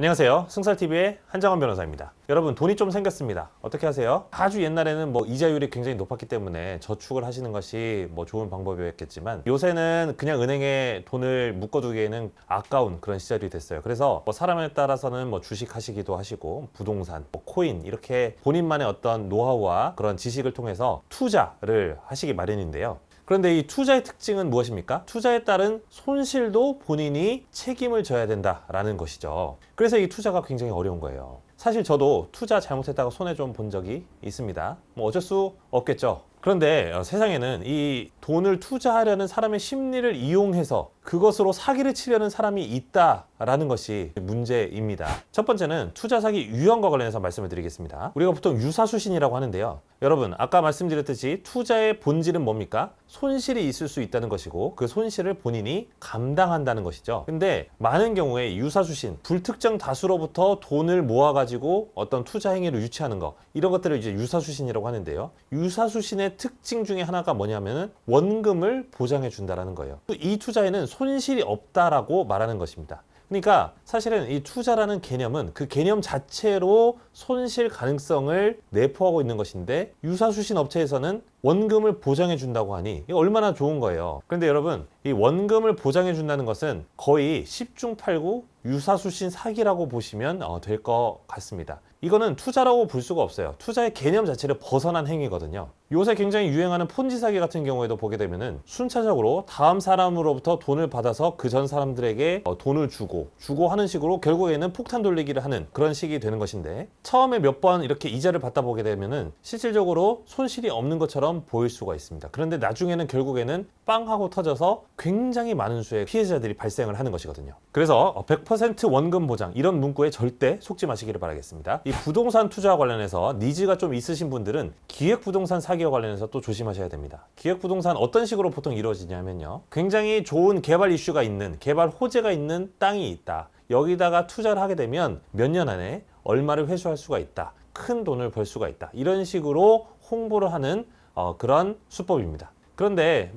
안녕하세요. 승살TV의 한정원 변호사입니다. 여러분, 돈이 좀 생겼습니다. 어떻게 하세요? 아주 옛날에는 이자율이 굉장히 높았기 때문에 저축을 하시는 것이 좋은 방법이었겠지만 요새는 그냥 은행에 돈을 묶어두기에는 아까운 그런 시절이 됐어요. 그래서 사람에 따라서는 주식 하시기도 하시고 부동산, 코인 이렇게 본인만의 어떤 노하우와 그런 지식을 통해서 투자를 하시기 마련인데요. 그런데 이 투자의 특징은 무엇입니까? 투자에 따른 손실도 본인이 책임을 져야 된다라는 것이죠. 그래서 이 투자가 굉장히 어려운 거예요. 사실 저도 투자 잘못했다가 손해 좀 본 적이 있습니다. 어쩔 수 없겠죠. 그런데 세상에는 이 돈을 투자하려는 사람의 심리를 이용해서 그것으로 사기를 치려는 사람이 있다라는 것이 문제입니다. 첫 번째는 투자 사기 유형과 관련해서 말씀을 드리겠습니다. 우리가 보통 유사수신이라고 하는데요. 여러분, 아까 말씀드렸듯이 투자의 본질은 뭡니까? 손실이 있을 수 있다는 것이고 그 손실을 본인이 감당한다는 것이죠. 근데 많은 경우에 유사수신, 불특정 다수로부터 돈을 모아가지고 어떤 투자 행위를 유치하는 거, 이런 것들을 이제 유사수신이라고 하는데요. 유사수신의 특징 중에 하나가 뭐냐면은 원금을 보장해 준다라는 거예요. 이 투자에는 손실이 없다라고 말하는 것입니다. 그러니까 사실은 이 투자라는 개념은 그 개념 자체로 손실 가능성을 내포하고 있는 것인데 유사수신 업체에서는 원금을 보장해 준다고 하니 이거 얼마나 좋은 거예요. 그런데 여러분, 이 원금을 보장해 준다는 것은 거의 10중 8구 유사수신 사기라고 보시면 될 것 같습니다. 이거는 투자라고 볼 수가 없어요. 투자의 개념 자체를 벗어난 행위거든요. 요새 굉장히 유행하는 폰지 사기 같은 경우에도 보게 되면은 순차적으로 다음 사람으로부터 돈을 받아서 그 전 사람들에게 돈을 주고 하는 식으로 결국에는 폭탄 돌리기를 하는 그런 식이 되는 것인데, 처음에 몇 번 이렇게 이자를 받다 보게 되면은 실질적으로 손실이 없는 것처럼 보일 수가 있습니다. 그런데 나중에는 결국에는 빵 하고 터져서 굉장히 많은 수의 피해자들이 발생을 하는 것이거든요. 그래서 100% 원금 보장, 이런 문구에 절대 속지 마시기를 바라겠습니다. 이 부동산 투자와 관련해서 니즈가 좀 있으신 분들은 기획부동산 사기와 관련해서 또 조심하셔야 됩니다. 기획부동산 어떤 식으로 보통 이루어지냐면요, 굉장히 좋은 개발 이슈가 있는, 개발 호재가 있는 땅이 있다. 여기다가 투자를 하게 되면 몇 년 안에 얼마를 회수할 수가 있다. 큰 돈을 벌 수가 있다. 이런 식으로 홍보를 하는 그런 수법입니다. 그런데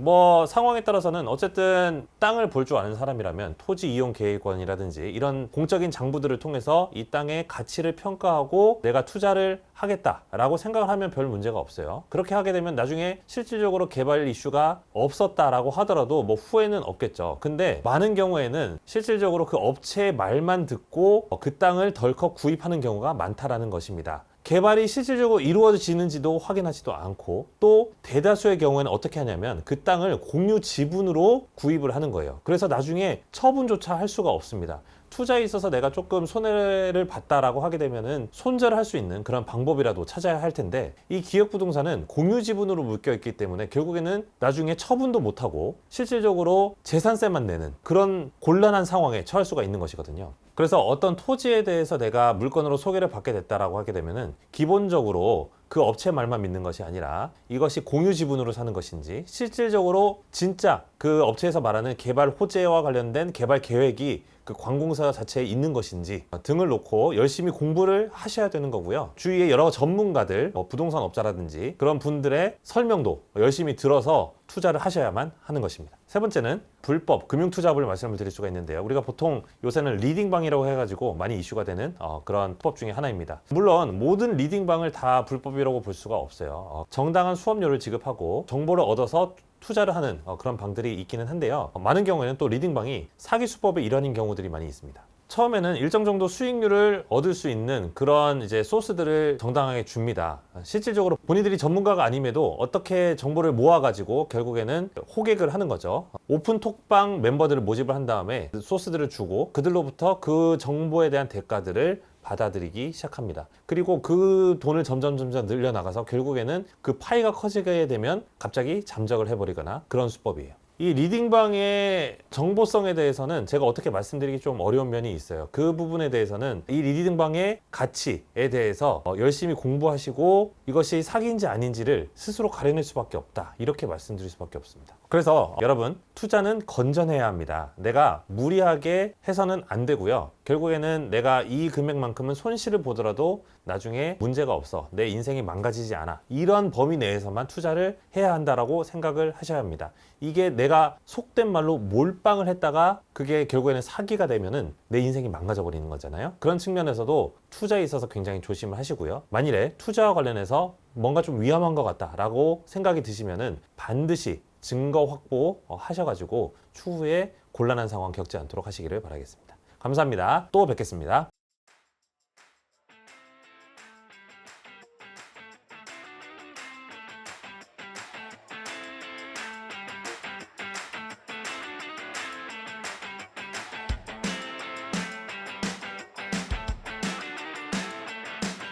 상황에 따라서는 어쨌든 땅을 볼 줄 아는 사람이라면 토지 이용 계획원이라든지 이런 공적인 장부들을 통해서 이 땅의 가치를 평가하고 내가 투자를 하겠다라고 생각을 하면 별 문제가 없어요. 그렇게 하게 되면 나중에 실질적으로 개발 이슈가 없었다라고 하더라도 후회는 없겠죠. 근데 많은 경우에는 실질적으로 그 업체의 말만 듣고 그 땅을 덜컥 구입하는 경우가 많다라는 것입니다. 개발이 실질적으로 이루어지는지도 확인하지도 않고, 또 대다수의 경우에는 어떻게 하냐면 그 땅을 공유 지분으로 구입을 하는 거예요. 그래서 나중에 처분조차 할 수가 없습니다. 투자에 있어서 내가 조금 손해를 봤다라고 하게 되면은 손절을 할 수 있는 그런 방법이라도 찾아야 할 텐데, 이 기획부동산은 공유 지분으로 묶여 있기 때문에 결국에는 나중에 처분도 못하고 실질적으로 재산세만 내는 그런 곤란한 상황에 처할 수가 있는 것이거든요. 그래서 어떤 토지에 대해서 내가 물건으로 소개를 받게 됐다라고 하게 되면은 기본적으로 그 업체 말만 믿는 것이 아니라 이것이 공유 지분으로 사는 것인지, 실질적으로 진짜 그 업체에서 말하는 개발 호재와 관련된 개발 계획이 그 관공서 자체에 있는 것인지 등을 놓고 열심히 공부를 하셔야 되는 거고요. 주위에 여러 전문가들, 부동산 업자라든지 그런 분들의 설명도 열심히 들어서 투자를 하셔야만 하는 것입니다. 세 번째는 불법 금융투자법을 말씀을 드릴 수가 있는데요. 우리가 보통 요새는 리딩방이라고 해가지고 많이 이슈가 되는 그런 법 중에 하나입니다. 물론 모든 리딩방을 다 불법이라고 볼 수가 없어요. 정당한 수업료를 지급하고 정보를 얻어서 투자를 하는 그런 방들이 있기는 한데요. 많은 경우에는 또 리딩방이 사기 수법의 일환인 경우들이 많이 있습니다. 처음에는 일정 정도 수익률을 얻을 수 있는 그런 이제 소스들을 정당하게 줍니다. 실질적으로 본인들이 전문가가 아님에도 어떻게 정보를 모아가지고 결국에는 호객을 하는 거죠. 오픈톡방 멤버들을 모집을 한 다음에 소스들을 주고 그들로부터 그 정보에 대한 대가들을 받아들이기 시작합니다. 그리고 그 돈을 점점 늘려나가서 결국에는 그 파이가 커지게 되면 갑자기 잠적을 해버리거나 그런 수법이에요. 이 리딩방의 정보성에 대해서는 제가 어떻게 말씀드리기 좀 어려운 면이 있어요. 그 부분에 대해서는 이 리딩방의 가치에 대해서 열심히 공부하시고 이것이 사기인지 아닌지를 스스로 가려낼 수밖에 없다, 이렇게 말씀드릴 수밖에 없습니다. 그래서 여러분, 투자는 건전해야 합니다. 내가 무리하게 해서는 안 되고요. 결국에는 내가 이 금액만큼은 손실을 보더라도 나중에 문제가 없어, 내 인생이 망가지지 않아, 이런 범위 내에서만 투자를 해야 한다라고 생각을 하셔야 합니다. 이게 내가 속된 말로 몰빵을 했다가 그게 결국에는 사기가 되면은 내 인생이 망가져 버리는 거잖아요. 그런 측면에서도 투자에 있어서 굉장히 조심을 하시고요. 만일에 투자와 관련해서 뭔가 좀 위험한 것 같다라고 생각이 드시면은 반드시 증거 확보 하셔가지고 추후에 곤란한 상황 겪지 않도록 하시기를 바라겠습니다. 감사합니다. 또 뵙겠습니다.